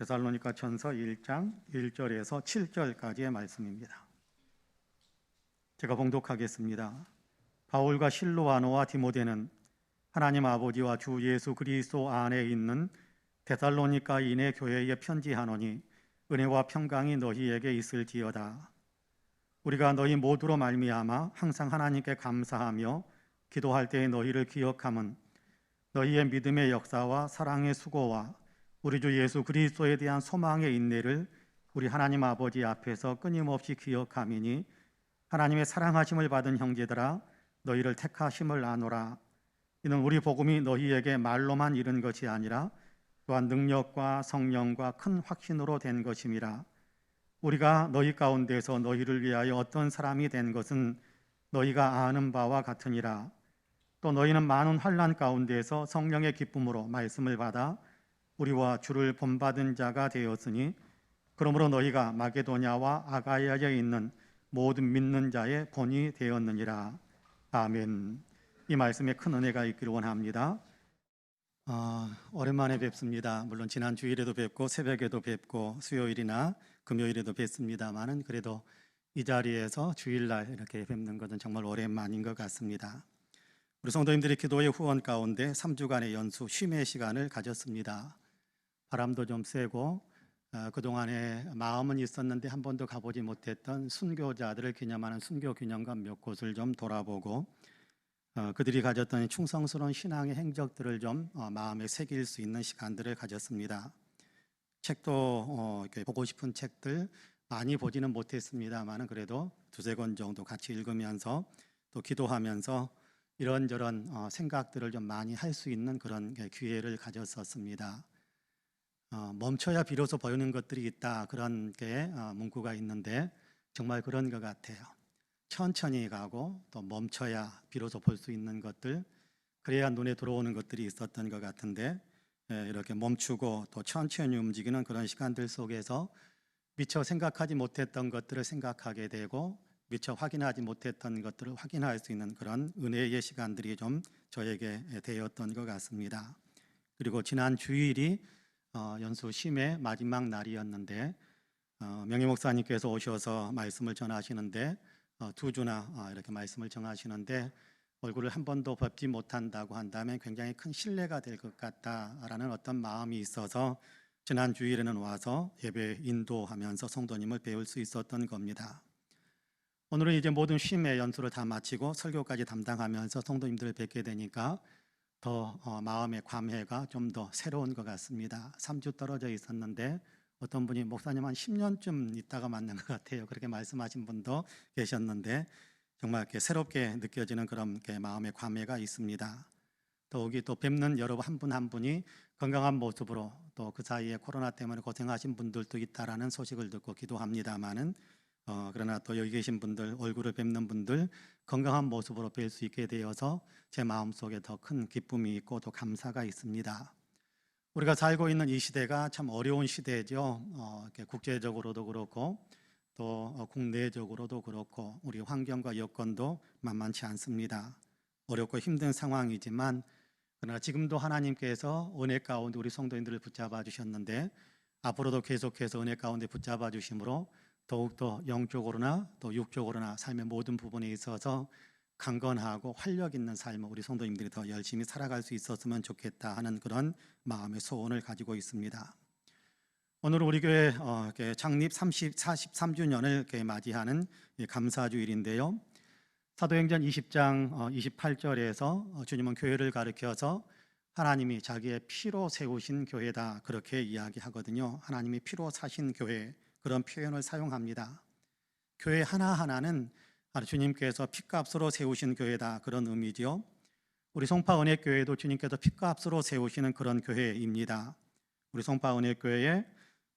데살로니가전서 1장 1절에서 7절까지의 말씀입니다. 제가 봉독하겠습니다. 바울과 실로아노와 디모데는 하나님 아버지와 주 예수 그리스도 안에 있는 데살로니가인의 교회에 편지하노니 은혜와 평강이 너희에게 있을지어다. 우리가 너희 모두로 말미암아 항상 하나님께 감사하며 기도할 때에 너희를 기억함은 너희의 믿음의 역사와 사랑의 수고와 우리 주 예수 그리스도에 대한 소망의 인내를 우리 하나님 아버지 앞에서 끊임없이 기억함이니 하나님의 사랑하심을 받은 형제들아 너희를 택하심을 아노라. 이는 우리 복음이 너희에게 말로만 이른 것이 아니라 또한 능력과 성령과 큰 확신으로 된 것임이라. 우리가 너희 가운데서 너희를 위하여 어떤 사람이 된 것은 너희가 아는 바와 같으니라. 또 너희는 많은 환난 가운데서 성령의 기쁨으로 말씀을 받아 우리와 주를 본받은 자가 되었으니 그러므로 너희가 마게도냐와 아가야에 있는 모든 믿는 자의 본이 되었느니라. 아멘. 이 말씀에 큰 은혜가 있기를 원합니다. 오랜만에 뵙습니다. 물론 지난 주일에도 뵙고 새벽에도 뵙고 수요일이나 금요일에도 뵙습니다만은 그래도 이 자리에서 주일날 이렇게 뵙는 것은 정말 오랜만인 것 같습니다. 우리 성도님들이 기도의 후원 가운데 3주간의 연수 쉼의 시간을 가졌습니다. 바람도 좀 세고 그동안에 마음은 있었는데 한 번도 가보지 못했던 순교자들을 기념하는 순교기념관 몇 곳을 좀 돌아보고 그들이 가졌던 충성스러운 신앙의 행적들을 좀 마음에 새길 수 있는 시간들을 가졌습니다. 책도 보고 싶은 책들 많이 보지는 못했습니다만 그래도 두세 권 정도 같이 읽으면서 또 기도하면서 이런저런 생각들을 좀 많이 할 수 있는 그런 기회를 가졌었습니다. 멈춰야 비로소 보이는 것들이 있다, 그런 게 문구가 있는데 정말 그런 것 같아요. 천천히 가고 또 멈춰야 비로소 볼 수 있는 것들, 그래야 눈에 들어오는 것들이 있었던 것 같은데 이렇게 멈추고 또 천천히 움직이는 그런 시간들 속에서 미처 생각하지 못했던 것들을 생각하게 되고 미처 확인하지 못했던 것들을 확인할 수 있는 그런 은혜의 시간들이 좀 저에게 되었던 것 같습니다. 그리고 지난 주일이 연수 쉼의 마지막 날이었는데 명희 목사님께서 오셔서 말씀을 전하시는데 두 주나 이렇게 말씀을 전하시는데 얼굴을 한 번도 뵙지 못한다고 한다면 굉장히 큰 신뢰가 될 것 같다라는 어떤 마음이 있어서 지난 주일에는 와서 예배 인도하면서 성도님을 배울 수 있었던 겁니다. 오늘은 이제 모든 쉼의 연수를 다 마치고 설교까지 담당하면서 성도님들을 뵙게 되니까 더 마음의 감회가 좀 더 새로운 것 같습니다. 3주 떨어져 있었는데 어떤 분이 목사님 한 10년쯤 있다가 만난 것 같아요, 그렇게 말씀하신 분도 계셨는데 정말 이렇게 새롭게 느껴지는 그런 마음의 감회가 있습니다. 더욱이 또 뵙는 여러분 한 분 한 분이 건강한 모습으로 또 그 사이에 코로나 때문에 고생하신 분들도 있다라는 소식을 듣고 기도합니다만은 그러나 또 여기 계신 분들, 얼굴을 뵙는 분들 건강한 모습으로 뵐 수 있게 되어서 제 마음속에 더 큰 기쁨이 있고 또 감사가 있습니다. 우리가 살고 있는 이 시대가 참 어려운 시대죠. 국제적으로도 그렇고 또 국내적으로도 그렇고 우리 환경과 여건도 만만치 않습니다. 어렵고 힘든 상황이지만 그러나 지금도 하나님께서 은혜 가운데 우리 성도님들을 붙잡아 주셨는데 앞으로도 계속해서 은혜 가운데 붙잡아 주심으로 더욱더 영적으로나 또 육적으로나 삶의 모든 부분에 있어서 강건하고 활력 있는 삶을 우리 성도님들이 더 열심히 살아갈 수 있었으면 좋겠다 하는 그런 마음의 소원을 가지고 있습니다. 오늘 우리 교회 창립 43주년을 맞이하는 감사주일인데요. 사도행전 20장 28절에서 주님은 교회를 가리켜서 하나님이 자기의 피로 세우신 교회다, 그렇게 이야기하거든요. 하나님이 피로 사신 교회, 그런 표현을 사용합니다. 교회 하나하나는 주님께서 피값으로 세우신 교회다, 그런 의미죠. 우리 송파은혜교회도 주님께서 피값으로 세우시는 그런 교회입니다. 우리 송파은혜교회에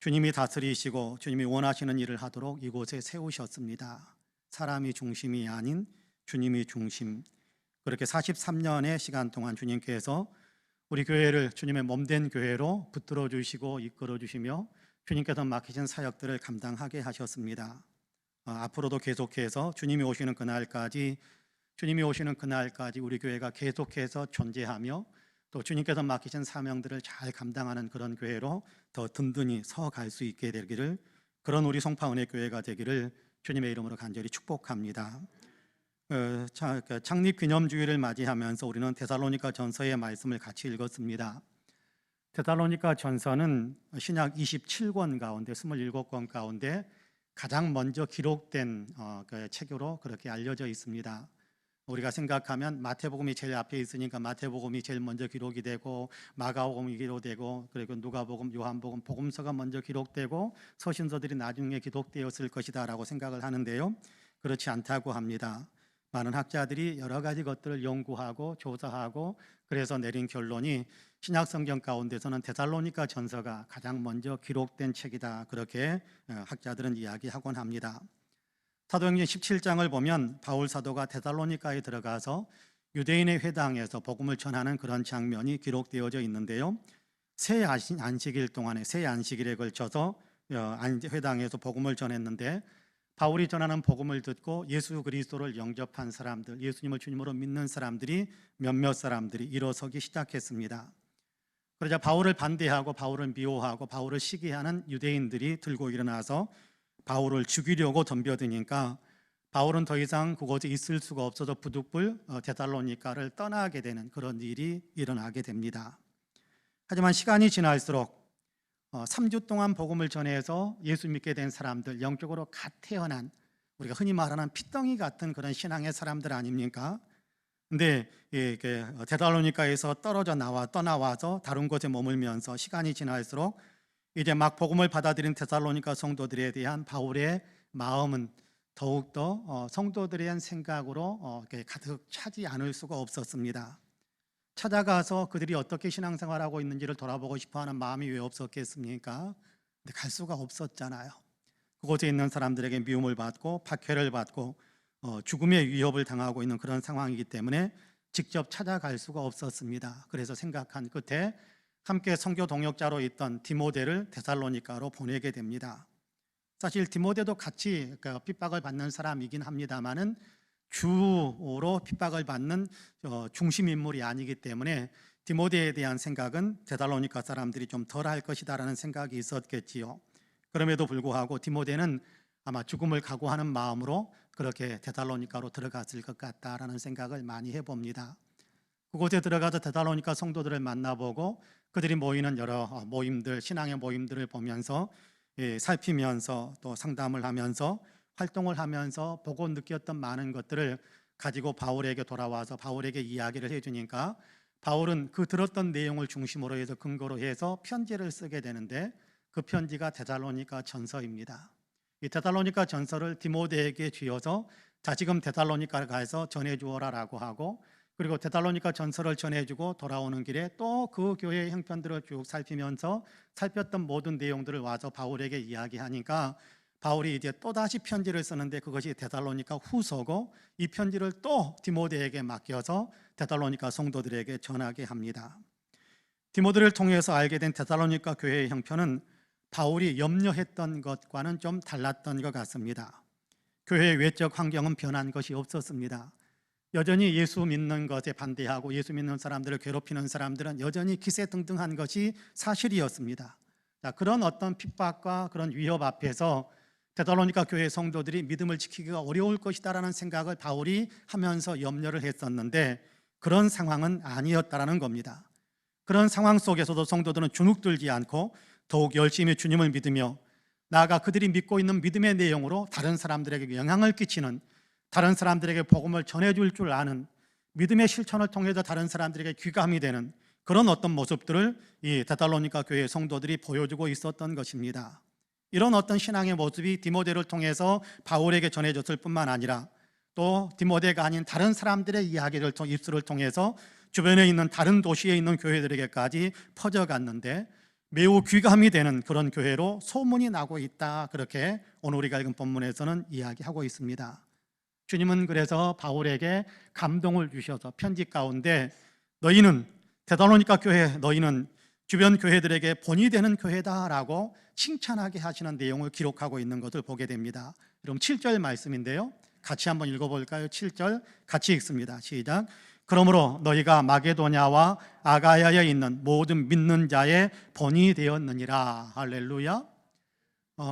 주님이 다스리시고 주님이 원하시는 일을 하도록 이곳에 세우셨습니다. 사람이 중심이 아닌 주님이 중심, 그렇게 43년의 시간 동안 주님께서 우리 교회를 주님의 몸된 교회로 붙들어 주시고 이끌어 주시며 주님께서 맡기신 사역들을 감당하게 하셨습니다. 앞으로도 계속해서 주님이 오시는 그날까지 우리 교회가 계속해서 존재하며 또 주님께서 맡기신 사명들을 잘 감당하는 그런 교회로 더 든든히 서갈 수 있게 되기를, 그런 우리 송파은혜교회가 되기를 주님의 이름으로 간절히 축복합니다. 창립기념주일을 맞이하면서 우리는 데살로니가 전서의 말씀을 같이 읽었습니다. 데살로니가 전서는 신약 27권 가운데 27권 가운데 가장 먼저 기록된 책으로 그렇게 알려져 있습니다. 우리가 생각하면 마태복음이 제일 앞에 있으니까 마태복음이 제일 먼저 기록이 되고, 마가복음이 기록되고, 그리고 누가복음, 요한복음, 복음서가 먼저 기록되고 서신서들이 나중에 기록되었을 것이다 라고 생각을 하는데요, 그렇지 않다고 합니다. 많은 학자들이 여러 가지 것들을 연구하고 조사하고 그래서 내린 결론이 신약 성경 가운데서는 데살로니가 전서가 가장 먼저 기록된 책이다, 그렇게 학자들은 이야기하곤 합니다. 사도행전 17장을 보면 바울 사도가 데살로니가에 들어가서 유대인의 회당에서 복음을 전하는 그런 장면이 기록되어져 있는데요, 새 안식일 동안에, 새 안식일에 걸쳐서 회당에서 복음을 전했는데, 바울이 전하는 복음을 듣고 예수 그리스도를 영접한 사람들, 예수님을 주님으로 믿는 사람들이 몇몇 사람들이 일어서기 시작했습니다. 그러자 바울을 반대하고 바울을 미워하고 바울을 시기하는 유대인들이 들고 일어나서 바울을 죽이려고 덤벼드니까 바울은 더 이상 그곳에 있을 수가 없어서 부득불 데살로니가를 떠나게 되는 그런 일이 일어나게 됩니다. 하지만 시간이 지날수록 3주 동안 복음을 전해서 예수 믿게 된 사람들, 영적으로 갓 태어난, 우리가 흔히 말하는 핏덩이 같은 그런 신앙의 사람들 아닙니까? 근데 데살로니가에서 떠나와서 다른 곳에 머물면서 시간이 지날수록 이제 막 복음을 받아들인 데살로니가 성도들에 대한 바울의 마음은 더욱더 성도들에 대한 생각으로 가득 차지 않을 수가 없었습니다. 찾아가서 그들이 어떻게 신앙생활하고 있는지를 돌아보고 싶어하는 마음이 왜 없었겠습니까? 근데 갈 수가 없었잖아요. 그곳에 있는 사람들에게 미움을 받고 박해를 받고 죽음의 위협을 당하고 있는 그런 상황이기 때문에 직접 찾아갈 수가 없었습니다. 그래서 생각한 끝에 함께 선교 동역자로 있던 디모데를 데살로니가로 보내게 됩니다. 사실 디모데도 같이 핍박을 받는 사람이긴 합니다만은 주로 핍박을 받는 중심 인물이 아니기 때문에 디모데에 대한 생각은 데살로니가 사람들이 좀 덜할 것이다라는 생각이 있었겠지요. 그럼에도 불구하고 디모데는 아마 죽음을 각오하는 마음으로 그렇게 데살로니가로 들어갔을 것 같다라는 생각을 많이 해봅니다. 그곳에 들어가서 데살로니가 성도들을 만나보고 그들이 모이는 여러 모임들, 신앙의 모임들을 보면서 살피면서 또 상담을 하면서 활동을 하면서 보고 느꼈던 많은 것들을 가지고 바울에게 돌아와서 바울에게 이야기를 해주니까 바울은 그 들었던 내용을 중심으로 해서 근거로 해서 편지를 쓰게 되는데, 그 편지가 데살로니가 전서입니다. 이 데살로니가 전서를 디모데에게 쥐어서 자, 지금 데살로니가를 가서 전해주어라라고 하고, 그리고 데살로니가 전서를 전해주고 돌아오는 길에 또 그 교회의 형편들을 쭉 살피면서 살폈던 모든 내용들을 와서 바울에게 이야기하니까 바울이 이제 또다시 편지를 쓰는데 그것이 데살로니가 후서고, 이 편지를 또 디모데에게 맡겨서 데살로니가 성도들에게 전하게 합니다. 디모데를 통해서 알게 된 데살로니가 교회의 형편은 바울이 염려했던 것과는 좀 달랐던 것 같습니다. 교회의 외적 환경은 변한 것이 없었습니다. 여전히 예수 믿는 것에 반대하고 예수 믿는 사람들을 괴롭히는 사람들은 여전히 기세등등한 것이 사실이었습니다. 자, 그런 어떤 핍박과 그런 위협 앞에서 데살로니가 교회 성도들이 믿음을 지키기가 어려울 것이다라는 생각을 바울이 하면서 염려를 했었는데, 그런 상황은 아니었다라는 겁니다. 그런 상황 속에서도 성도들은 주눅들지 않고 더욱 열심히 주님을 믿으며 나아가 그들이 믿고 있는 믿음의 내용으로 다른 사람들에게 영향을 끼치는, 다른 사람들에게 복음을 전해줄 줄 아는, 믿음의 실천을 통해서 다른 사람들에게 귀감이 되는 그런 어떤 모습들을 이 데살로니가 교회 성도들이 보여주고 있었던 것입니다. 이런 어떤 신앙의 모습이 디모데를 통해서 바울에게 전해졌을 뿐만 아니라 또 디모데가 아닌 다른 사람들의 이야기를 입술을 통해서 주변에 있는 다른 도시에 있는 교회들에게까지 퍼져갔는데 매우 귀감이 되는 그런 교회로 소문이 나고 있다, 그렇게 오늘 우리가 읽은 본문에서는 이야기하고 있습니다. 주님은 그래서 바울에게 감동을 주셔서 편지 가운데 너희는 데살로니가 교회, 너희는 주변 교회들에게 본이 되는 교회다라고 칭찬하게 하시는 내용을 기록하고 있는 것을 보게 됩니다. 여러분 7절 말씀인데요, 같이 한번 읽어볼까요? 7절 같이 읽습니다. 시작. 그러므로 너희가 마게도냐와 아가야에 있는 모든 믿는 자의 본이 되었느니라. 할렐루야.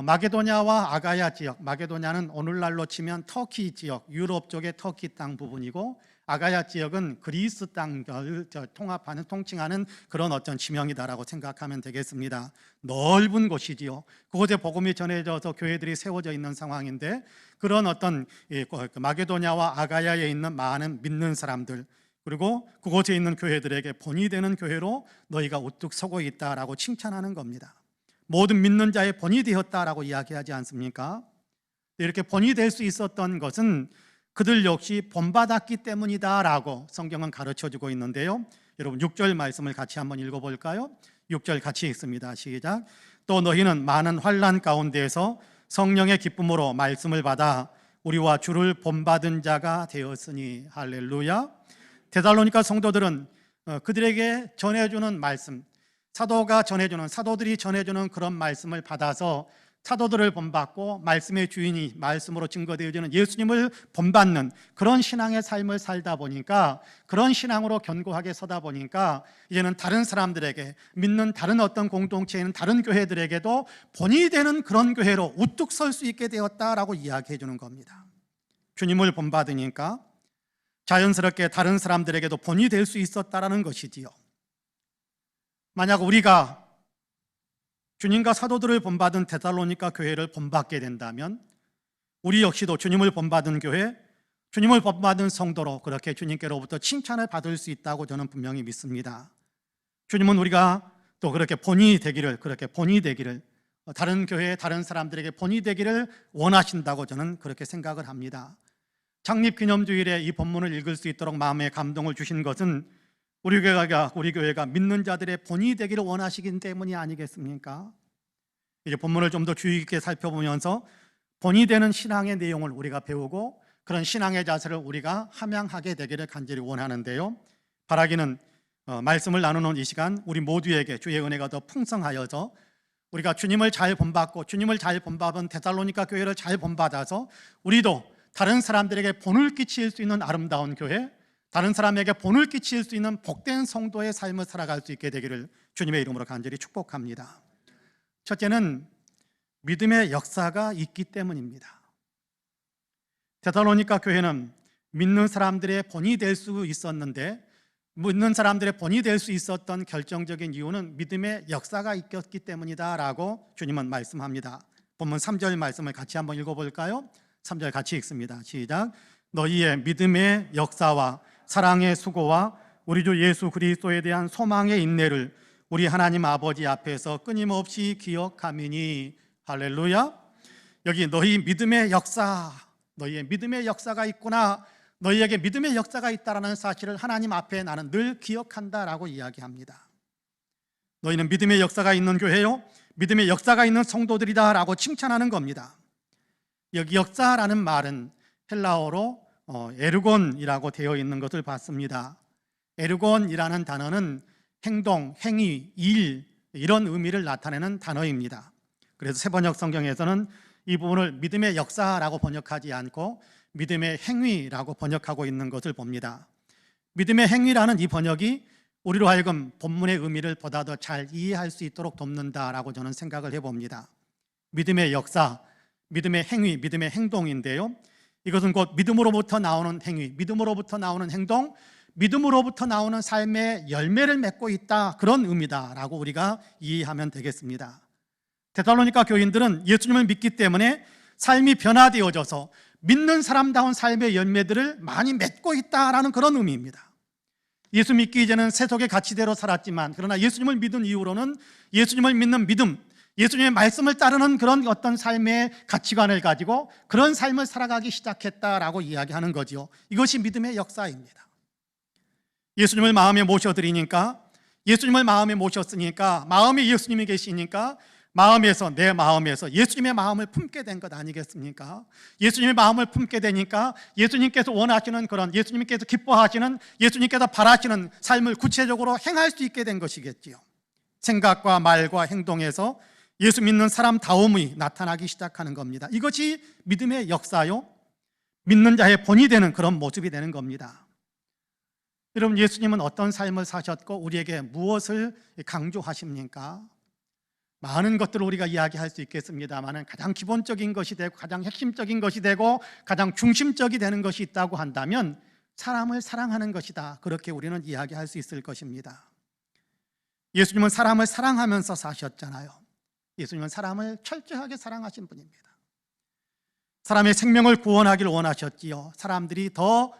마게도냐와 아가야 지역, 마게도냐는 오늘날로 치면 터키 지역, 유럽 쪽의 터키 땅 부분이고, 아가야 지역은 그리스 땅을 통합하는, 통칭하는 그런 어떤 지명이다라고 생각하면 되겠습니다. 넓은 곳이지요. 그곳에 복음이 전해져서 교회들이 세워져 있는 상황인데, 그런 어떤 마게도냐와 아가야에 있는 많은 믿는 사람들, 그리고 그곳에 있는 교회들에게 본이 되는 교회로 너희가 우뚝 서고 있다라고 칭찬하는 겁니다. 모든 믿는 자의 본이 되었다라고 이야기하지 않습니까? 이렇게 본이 될 수 있었던 것은 그들 역시 본받았기 때문이다라고 성경은 가르쳐주고 있는데요. 여러분 6절 말씀을 같이 한번 읽어볼까요? 6절 같이 읽습니다. 시작. 또 너희는 많은 환난 가운데에서 성령의 기쁨으로 말씀을 받아 우리와 주를 본받은 자가 되었으니. 할렐루야. 데살로니가 성도들은 그들에게 전해주는 말씀, 사도들이 전해주는 그런 말씀을 받아서 사도들을 본받고 말씀의 주인이 말씀으로 증거되어지는 예수님을 본받는 그런 신앙의 삶을 살다 보니까, 그런 신앙으로 견고하게 서다 보니까 이제는 다른 사람들에게, 믿는 다른 어떤 공동체에 있는 다른 교회들에게도 본이 되는 그런 교회로 우뚝 설 수 있게 되었다라고 이야기해 주는 겁니다. 주님을 본받으니까 자연스럽게 다른 사람들에게도 본이 될 수 있었다라는 것이지요. 만약 우리가 주님과 사도들을 본받은 데살로니가 교회를 본받게 된다면 우리 역시도 주님을 본받은 교회, 주님을 본받은 성도로 그렇게 주님께로부터 칭찬을 받을 수 있다고 저는 분명히 믿습니다. 주님은 우리가 또 그렇게 본이 되기를, 다른 교회, 다른 사람들에게 본이 되기를 원하신다고 저는 그렇게 생각을 합니다. 창립기념주일에 이 본문을 읽을 수 있도록 마음에 감동을 주신 것은 우리 교회가 믿는 자들의 본이 되기를 원하시기 때문이 아니겠습니까? 이제 본문을 좀 더 주의 깊게 살펴보면서 본이 되는 신앙의 내용을 우리가 배우고 그런 신앙의 자세를 우리가 함양하게 되기를 간절히 원하는데요. 바라기는 말씀을 나누는 이 시간 우리 모두에게 주의 은혜가 더 풍성하여서 우리가 주님을 잘 본받고 주님을 잘 본받은 데살로니가 교회를 잘 본받아서 우리도 다른 사람들에게 본을 끼칠 수 있는 아름다운 교회, 다른 사람에게 본을 끼칠 수 있는 복된 성도의 삶을 살아갈 수 있게 되기를 주님의 이름으로 간절히 축복합니다. 첫째는 믿음의 역사가 있기 때문입니다. 데살로니가 교회는 믿는 사람들의 본이 될 수 있었는데, 믿는 사람들의 본이 될 수 있었던 결정적인 이유는 믿음의 역사가 있었기 때문이다라고 주님은 말씀합니다. 본문 3절 말씀을 같이 한번 읽어볼까요? 3절 같이 읽습니다. 시작. 너희의 믿음의 역사와 사랑의 수고와 우리 주 예수 그리스도에 대한 소망의 인내를 우리 하나님 아버지 앞에서 끊임없이 기억하미니. 할렐루야. 여기 너희 믿음의 역사, 너희의 믿음의 역사가 있구나, 너희에게 믿음의 역사가 있다라는 사실을 하나님 앞에 나는 늘 기억한다라고 이야기합니다. 너희는 믿음의 역사가 있는 교회요, 믿음의 역사가 있는 성도들이다라고 칭찬하는 겁니다. 여기 역사라는 말은 헬라어로 에르곤이라고 되어 있는 것을 봤습니다. 에르곤이라는 단어는 행동, 행위, 일, 이런 의미를 나타내는 단어입니다. 그래서 새번역 성경에서는 이 부분을 믿음의 역사라고 번역하지 않고 믿음의 행위라고 번역하고 있는 것을 봅니다. 믿음의 행위라는 이 번역이 우리로 하여금 본문의 의미를 보다 더 잘 이해할 수 있도록 돕는다라고 저는 생각을 해봅니다. 믿음의 역사, 믿음의 행위, 믿음의 행동인데요, 이것은 곧 믿음으로부터 나오는 행위, 믿음으로부터 나오는 행동, 믿음으로부터 나오는 삶의 열매를 맺고 있다, 그런 의미다라고 우리가 이해하면 되겠습니다. 데살로니가 교인들은 예수님을 믿기 때문에 삶이 변화되어져서 믿는 사람다운 삶의 열매들을 많이 맺고 있다라는 그런 의미입니다. 예수 믿기 이전에는 세속의 가치대로 살았지만, 그러나 예수님을 믿은 이후로는 예수님을 믿는 믿음, 예수님의 말씀을 따르는 그런 어떤 삶의 가치관을 가지고 그런 삶을 살아가기 시작했다라고 이야기하는 거죠. 이것이 믿음의 역사입니다. 예수님을 마음에 모셔드리니까, 예수님을 마음에 모셨으니까, 마음에 예수님이 계시니까 내 마음에서 예수님의 마음을 품게 된 것 아니겠습니까? 예수님의 마음을 품게 되니까 예수님께서 원하시는 그런, 예수님께서 기뻐하시는, 예수님께서 바라시는 삶을 구체적으로 행할 수 있게 된 것이겠지요. 생각과 말과 행동에서 예수 믿는 사람다움이 나타나기 시작하는 겁니다. 이것이 믿음의 역사요, 믿는 자의 본이 되는 그런 모습이 되는 겁니다. 여러분, 예수님은 어떤 삶을 사셨고 우리에게 무엇을 강조하십니까? 많은 것들을 우리가 이야기할 수 있겠습니다만 가장 기본적인 것이 되고 가장 핵심적인 것이 되고 가장 중심적이 되는 것이 있다고 한다면 사람을 사랑하는 것이다, 그렇게 우리는 이야기할 수 있을 것입니다. 예수님은 사람을 사랑하면서 사셨잖아요. 예수님은 사람을 철저하게 사랑하신 분입니다. 사람의 생명을 구원하기를 원하셨지요. 사람들이 더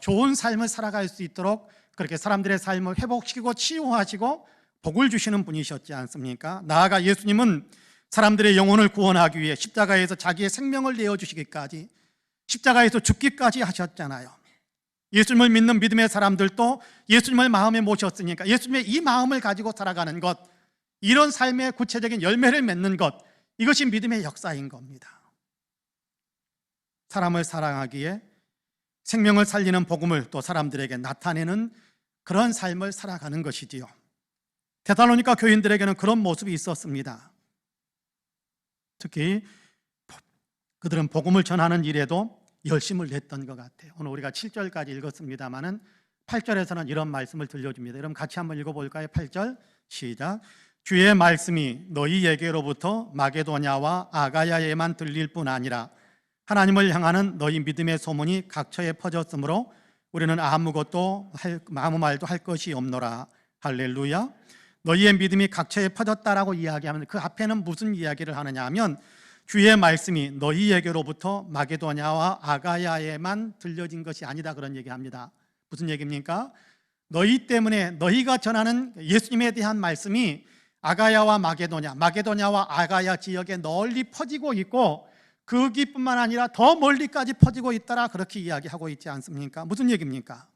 좋은 삶을 살아갈 수 있도록 그렇게 사람들의 삶을 회복시키고 치유하시고 복을 주시는 분이셨지 않습니까? 나아가 예수님은 사람들의 영혼을 구원하기 위해 십자가에서 자기의 생명을 내어주시기까지, 십자가에서 죽기까지 하셨잖아요. 예수님을 믿는 믿음의 사람들도 예수님을 마음에 모셨으니까 예수님의 이 마음을 가지고 살아가는 것, 이런 삶의 구체적인 열매를 맺는 것, 이것이 믿음의 역사인 겁니다. 사람을 사랑하기에 생명을 살리는 복음을 또 사람들에게 나타내는 그런 삶을 살아가는 것이지요. 데살로니가 교인들에게는 그런 모습이 있었습니다. 특히 그들은 복음을 전하는 일에도 열심을 냈던 것 같아요. 오늘 우리가 7절까지 읽었습니다마는 8절에서는 이런 말씀을 들려줍니다. 여러분 같이 한번 읽어볼까요? 8절 시작. 주의 말씀이 너희에게로부터 마게도냐와 아가야에만 들릴 뿐 아니라 하나님을 향하는 너희 믿음의 소문이 각처에 퍼졌으므로 우리는 아무 말도 할 것이 없노라. 할렐루야. 너희의 믿음이 각처에 퍼졌다라고 이야기하면 그 앞에는 무슨 이야기를 하느냐 하면 주의 말씀이 너희에게로부터 마게도냐와 아가야에만 들려진 것이 아니다, 그런 얘기합니다. 무슨 얘기입니까? 너희 때문에 너희가 전하는 예수님에 대한 말씀이 아가야와 마게도냐와 아가야 지역에 널리 퍼지고 있고 거기뿐만 아니라 더 멀리까지 퍼지고 있더라, 그렇게 이야기하고 있지 않습니까? 무슨 얘기입니까?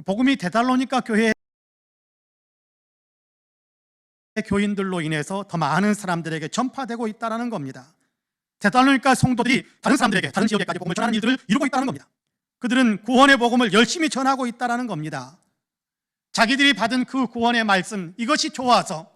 복음이 데살로니가 교회의 교인들로 인해서 더 많은 사람들에게 전파되고 있다는 겁니다. 데살로니가 성도들이 다른 사람들에게, 다른 지역에까지 복음을 전하는 일들을 이루고 있다는 겁니다. 그들은 구원의 복음을 열심히 전하고 있다는 겁니다. 자기들이 받은 그 구원의 말씀, 이것이 좋아서,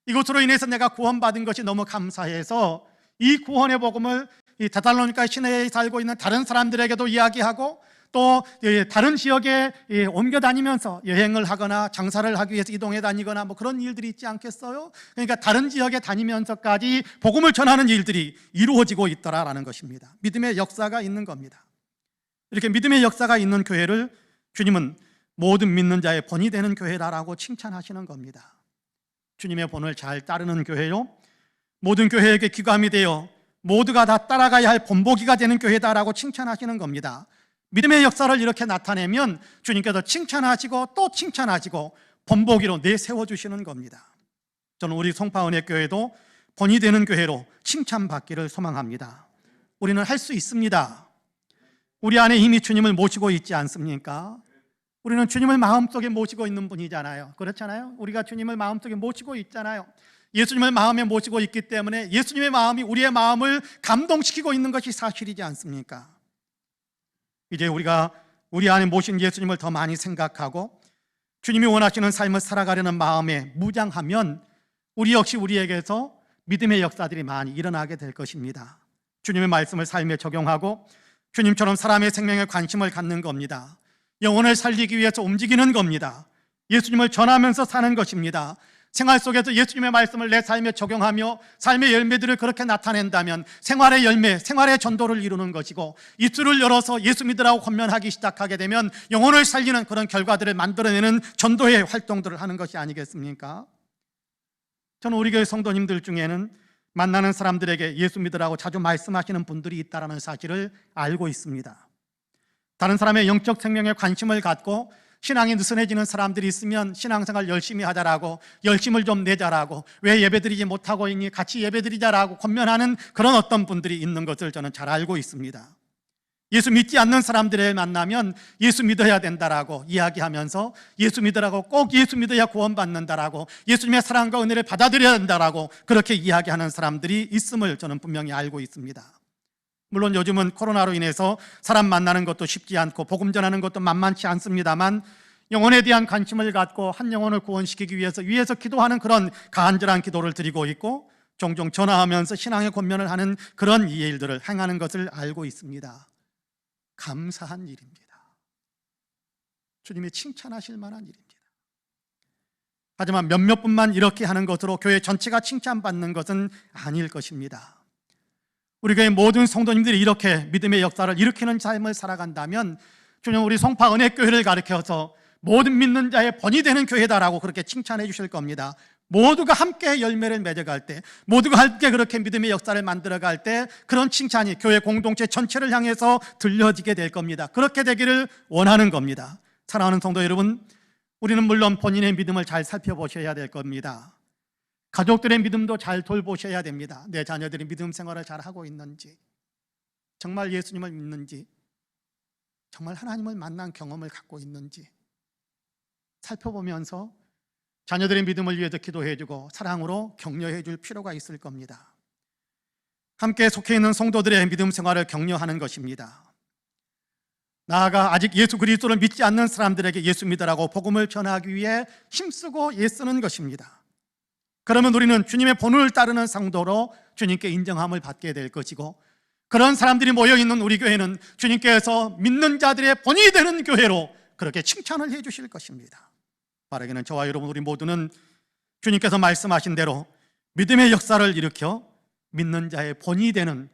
이것으로 인해서 내가 구원받은 것이 너무 감사해서 이 구원의 복음을 이 데살로니가 시내에 살고 있는 다른 사람들에게도 이야기하고 또 다른 지역에 옮겨 다니면서 여행을 하거나 장사를 하기 위해서 이동해 다니거나 뭐 그런 일들이 있지 않겠어요? 그러니까 다른 지역에 다니면서까지 복음을 전하는 일들이 이루어지고 있더라라는 것입니다. 믿음의 역사가 있는 겁니다. 이렇게 믿음의 역사가 있는 교회를 주님은 모든 믿는 자의 본이 되는 교회라고 칭찬하시는 겁니다. 주님의 본을 잘 따르는 교회요, 모든 교회에게 귀감이 되어 모두가 다 따라가야 할 본보기가 되는 교회다라고 칭찬하시는 겁니다. 믿음의 역사를 이렇게 나타내면 주님께서 칭찬하시고 또 칭찬하시고 본보기로 내세워주시는 겁니다. 저는 우리 송파은혜교회도 본이 되는 교회로 칭찬받기를 소망합니다. 우리는 할 수 있습니다. 우리 안에 이미 주님을 모시고 있지 않습니까? 우리는 주님을 마음속에 모시고 있는 분이잖아요. 그렇잖아요? 우리가 주님을 마음속에 모시고 있잖아요. 예수님을 마음에 모시고 있기 때문에 예수님의 마음이 우리의 마음을 감동시키고 있는 것이 사실이지 않습니까? 이제 우리가 우리 안에 모신 예수님을 더 많이 생각하고 주님이 원하시는 삶을 살아가려는 마음에 무장하면 우리 역시 우리에게서 믿음의 역사들이 많이 일어나게 될 것입니다. 주님의 말씀을 삶에 적용하고 주님처럼 사람의 생명에 관심을 갖는 겁니다. 영혼을 살리기 위해서 움직이는 겁니다. 예수님을 전하면서 사는 것입니다. 생활 속에서 예수님의 말씀을 내 삶에 적용하며 삶의 열매들을 그렇게 나타낸다면 생활의 열매, 생활의 전도를 이루는 것이고, 입술을 열어서 예수 믿으라고 권면하기 시작하게 되면 영혼을 살리는 그런 결과들을 만들어내는 전도의 활동들을 하는 것이 아니겠습니까? 저는 우리 교회 성도님들 중에는 만나는 사람들에게 예수 믿으라고 자주 말씀하시는 분들이 있다는 사실을 알고 있습니다. 다른 사람의 영적 생명에 관심을 갖고 신앙이 느슨해지는 사람들이 있으면 신앙생활 열심히 하자라고, 열심을 좀 내자라고, 왜 예배드리지 못하고 있니? 같이 예배드리자라고 권면하는 그런 어떤 분들이 있는 것을 저는 잘 알고 있습니다. 예수 믿지 않는 사람들을 만나면 예수 믿어야 된다라고 이야기하면서 예수 믿으라고, 꼭 예수 믿어야 구원받는다라고, 예수님의 사랑과 은혜를 받아들여야 된다라고 그렇게 이야기하는 사람들이 있음을 저는 분명히 알고 있습니다. 물론 요즘은 코로나로 인해서 사람 만나는 것도 쉽지 않고 복음 전하는 것도 만만치 않습니다만, 영혼에 대한 관심을 갖고 한 영혼을 구원시키기 위해서 위에서 기도하는 그런 간절한 기도를 드리고 있고, 종종 전화하면서 신앙의 권면을 하는 그런 일들을 행하는 것을 알고 있습니다. 감사한 일입니다. 주님이 칭찬하실 만한 일입니다. 하지만 몇몇 분만 이렇게 하는 것으로 교회 전체가 칭찬받는 것은 아닐 것입니다. 우리 교회 모든 성도님들이 이렇게 믿음의 역사를 일으키는 삶을 살아간다면 주님 우리 송파 은혜교회를 가리켜서 모든 믿는 자의 본이 되는 교회다라고 그렇게 칭찬해 주실 겁니다. 모두가 함께 열매를 맺어갈 때, 모두가 함께 그렇게 믿음의 역사를 만들어갈 때 그런 칭찬이 교회 공동체 전체를 향해서 들려지게 될 겁니다. 그렇게 되기를 원하는 겁니다. 사랑하는 성도 여러분, 우리는 물론 본인의 믿음을 잘 살펴보셔야 될 겁니다. 가족들의 믿음도 잘 돌보셔야 됩니다. 내 자녀들이 믿음 생활을 잘 하고 있는지, 정말 예수님을 믿는지, 정말 하나님을 만난 경험을 갖고 있는지 살펴보면서 자녀들의 믿음을 위해서 기도해주고 사랑으로 격려해 줄 필요가 있을 겁니다. 함께 속해 있는 성도들의 믿음 생활을 격려하는 것입니다. 나아가 아직 예수 그리스도를 믿지 않는 사람들에게 예수 믿으라고 복음을 전하기 위해 힘쓰고 애쓰는 것입니다. 그러면 우리는 주님의 본을 따르는 성도로 주님께 인정함을 받게 될 것이고, 그런 사람들이 모여있는 우리 교회는 주님께서 믿는 자들의 본이 되는 교회로 그렇게 칭찬을 해 주실 것입니다. 바라기는 저와 여러분 우리 모두는 주님께서 말씀하신 대로 믿음의 역사를 일으켜 믿는 자의 본이 되는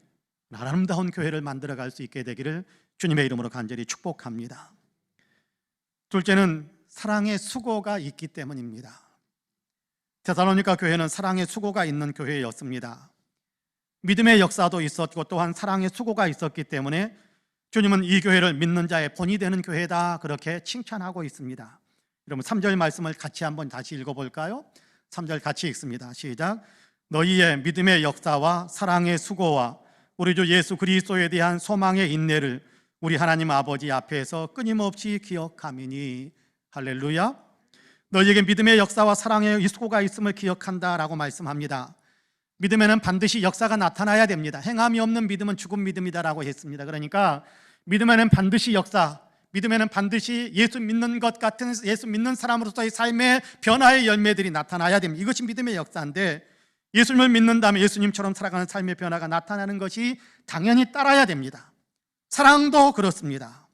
아름다운 교회를 만들어갈 수 있게 되기를 주님의 이름으로 간절히 축복합니다. 둘째는 사랑의 수고가 있기 때문입니다. 데살로니가 교회는 사랑의 수고가 있는 교회였습니다. 믿음의 역사도 있었고 또한 사랑의 수고가 있었기 때문에 주님은 이 교회를 믿는 자의 본이 되는 교회다 그렇게 칭찬하고 있습니다. 여러분 3절 말씀을 같이 한번 다시 읽어볼까요? 3절 같이 읽습니다. 시작. 너희의 믿음의 역사와 사랑의 수고와 우리 주 예수 그리스도에 대한 소망의 인내를 우리 하나님 아버지 앞에서 끊임없이 기억하미니. 할렐루야. 너희에게 믿음의 역사와 사랑의 수고가 있음을 기억한다라고 말씀합니다. 믿음에는 반드시 역사가 나타나야 됩니다. 행함이 없는 믿음은 죽은 믿음이다라고 했습니다. 그러니까 믿음에는 반드시 역사, 믿음에는 반드시 예수 믿는 것 같은 예수 믿는 사람으로서의 삶의 변화의 열매들이 나타나야 됩니다. 이것이 믿음의 역사인데, 예수님을 믿는다면 예수님처럼 살아가는 삶의 변화가 나타나는 것이 당연히 따라야 됩니다. 사랑도 그렇습니다.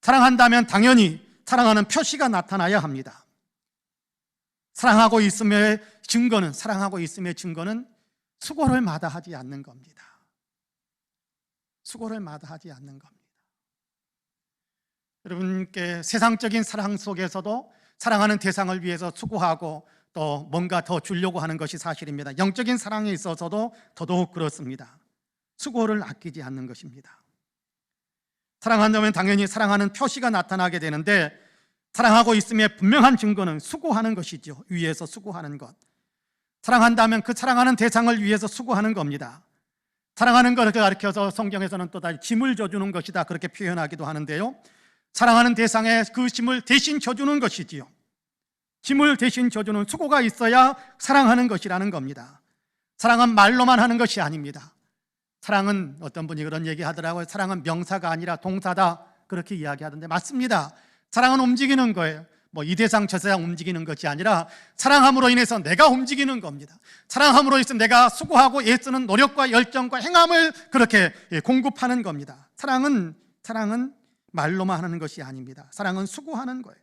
사랑한다면 당연히 사랑하는 표시가 나타나야 합니다. 사랑하고 있음의 증거는 수고를 마다하지 않는 겁니다. 수고를 마다하지 않는 겁니다. 여러분께 세상적인 사랑 속에서도 사랑하는 대상을 위해서 수고하고 또 뭔가 더 주려고 하는 것이 사실입니다. 영적인 사랑에 있어서도 더더욱 그렇습니다. 수고를 아끼지 않는 것입니다. 사랑한다면 당연히 사랑하는 표시가 나타나게 되는데, 사랑하고 있음의 분명한 증거는 수고하는 것이죠. 위에서 수고하는 것. 사랑한다면 그 사랑하는 대상을 위해서 수고하는 겁니다. 사랑하는 것을 가리켜서 성경에서는 또 다시 짐을 져주는 것이다 그렇게 표현하기도 하는데요, 사랑하는 대상에 그 짐을 대신 져주는 것이지요. 짐을 대신 져주는 수고가 있어야 사랑하는 것이라는 겁니다. 사랑은 말로만 하는 것이 아닙니다. 사랑은, 어떤 분이 그런 얘기 하더라고요. 사랑은 명사가 아니라 동사다 그렇게 이야기하던데 맞습니다. 사랑은 움직이는 거예요. 이 대상 저 대상 움직이는 것이 아니라 사랑함으로 인해서 내가 움직이는 겁니다. 사랑함으로 인해서 내가 수고하고 애쓰는 노력과 열정과 행함을 그렇게 공급하는 겁니다. 사랑은 말로만 하는 것이 아닙니다. 사랑은 수고하는 거예요.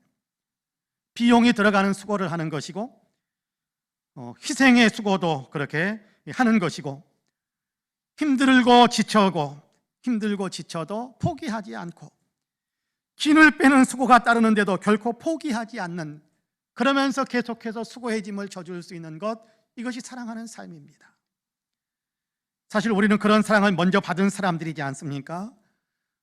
비용이 들어가는 수고를 하는 것이고, 희생의 수고도 그렇게 하는 것이고, 힘들고 지쳐도 포기하지 않고, 진을 빼는 수고가 따르는데도 결코 포기하지 않는, 그러면서 계속해서 수고의 짐을 져줄 수 있는 것, 이것이 사랑하는 삶입니다. 사실 우리는 그런 사랑을 먼저 받은 사람들이지 않습니까?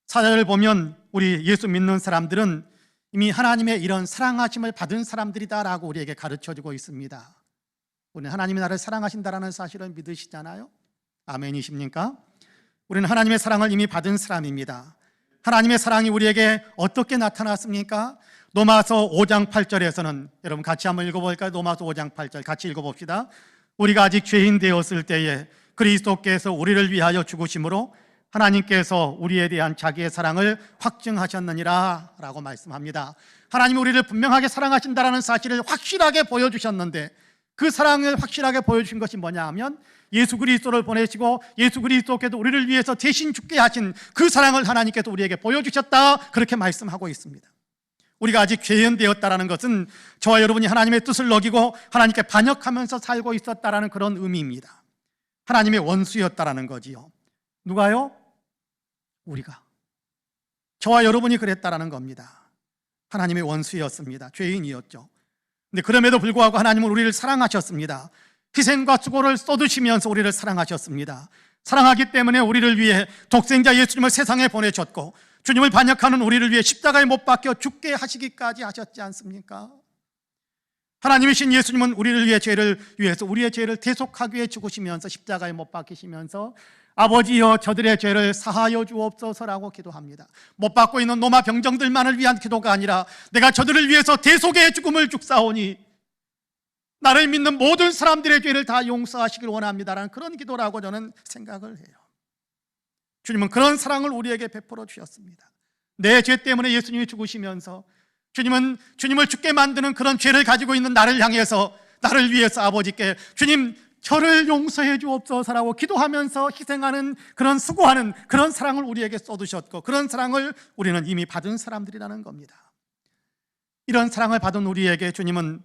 사절을 보면 우리 예수 믿는 사람들은 이미 하나님의 이런 사랑하심을 받은 사람들이다라고 우리에게 가르쳐주고 있습니다. 우리는 하나님이 나를 사랑하신다라는 사실을 믿으시잖아요. 아멘이십니까? 우리는 하나님의 사랑을 이미 받은 사람입니다. 하나님의 사랑이 우리에게 어떻게 나타났습니까? 로마서 5장 8절에서는, 여러분 같이 한번 읽어볼까요? 로마서 5장 8절 같이 읽어봅시다. 우리가 아직 죄인 되었을 때에 그리스도께서 우리를 위하여 죽으심으로 하나님께서 우리에 대한 자기의 사랑을 확증하셨느니라 라고 말씀합니다. 하나님이 우리를 분명하게 사랑하신다는 사실을 확실하게 보여주셨는데, 그 사랑을 확실하게 보여주신 것이 뭐냐 하면 예수 그리스도를 보내시고 예수 그리스도께서 우리를 위해서 대신 죽게 하신 그 사랑을 하나님께서 우리에게 보여주셨다 그렇게 말씀하고 있습니다. 우리가 아직 죄인되었다라는 것은 저와 여러분이 하나님의 뜻을 어기고 하나님께 반역하면서 살고 있었다라는 그런 의미입니다. 하나님의 원수였다라는 거지요. 누가요? 우리가. 저와 여러분이 그랬다라는 겁니다. 하나님의 원수였습니다. 죄인이었죠. 근데 그럼에도 불구하고 하나님은 우리를 사랑하셨습니다. 희생과 수고를 쏟으시면서 우리를 사랑하셨습니다. 사랑하기 때문에 우리를 위해 독생자 예수님을 세상에 보내셨고, 주님을 반역하는 우리를 위해 십자가에 못 박혀 죽게 하시기까지 하셨지 않습니까? 하나님이신 예수님은 우리를 위해 죄를 위해서 우리의 죄를 대속하기 위해 죽으시면서 십자가에 못 박히시면서 아버지여 저들의 죄를 사하여 주옵소서라고 기도합니다. 못 받고 있는 노마 병정들만을 위한 기도가 아니라 내가 저들을 위해서 대속의 죽음을 죽사오니 나를 믿는 모든 사람들의 죄를 다 용서하시길 원합니다라는 그런 기도라고 저는 생각을 해요. 주님은 그런 사랑을 우리에게 베풀어 주셨습니다. 내 죄 때문에 예수님이 죽으시면서 주님은 주님을 죽게 만드는 그런 죄를 가지고 있는 나를 향해서 나를 위해서 아버지께 주님 저를 용서해 주옵소서라고 기도하면서 희생하는 그런 수고하는 그런 사랑을 우리에게 쏟으셨고, 그런 사랑을 우리는 이미 받은 사람들이라는 겁니다. 이런 사랑을 받은 우리에게 주님은